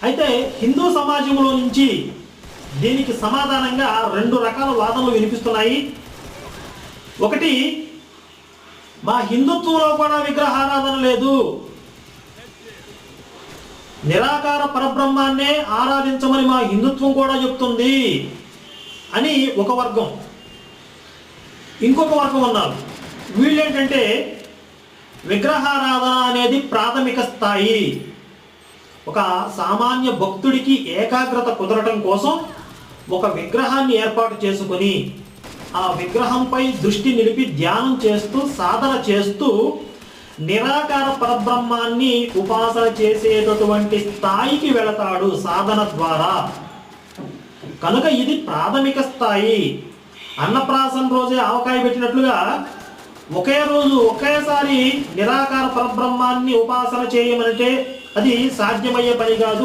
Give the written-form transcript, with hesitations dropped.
అయితే హిందూ సమాజంలో నుంచి దీనికి సమాధానంగా 2 రకాల వాదనలు వినిపిస్తున్నాయి. ఒకటి, మా హిందుత్వంలో కూడా విగ్రహారాధన లేదు, నిరాకార పరబ్రహ్మాన్నే ఆరాధించమని మా హిందుత్వం కూడా చెప్తుంది అని ఒక వర్గం. ఇంకొక వర్గం ఉన్నారు, వీళ్ళేంటంటే విగ్రహారాధన అనేది ప్రాథమిక స్థాయి, ఒక సామాన్య భక్తుడికి ఏకాగ్రత కుదరటం కోసం ఒక విగ్రహాన్ని ఏర్పాటు చేసుకొని ఆ విగ్రహంపై దృష్టి నిలిపి ధ్యానం చేస్తూ సాధన చేస్తూ నిరాకార పరబ్రహ్మాన్ని ఉపాసన చేసేటటువంటి స్థాయికి వెళతాడు సాధన ద్వారా. కనుక ఇది ప్రాథమిక స్థాయి. అన్నప్రాసన రోజే ఆవకాయ పెట్టినట్లుగా ఒకే రోజు ఒకేసారి నిరాకార పరబ్రహ్మాన్ని ఉపాసన చేయమంటే అది సాధ్యమయ్యే పని కాదు.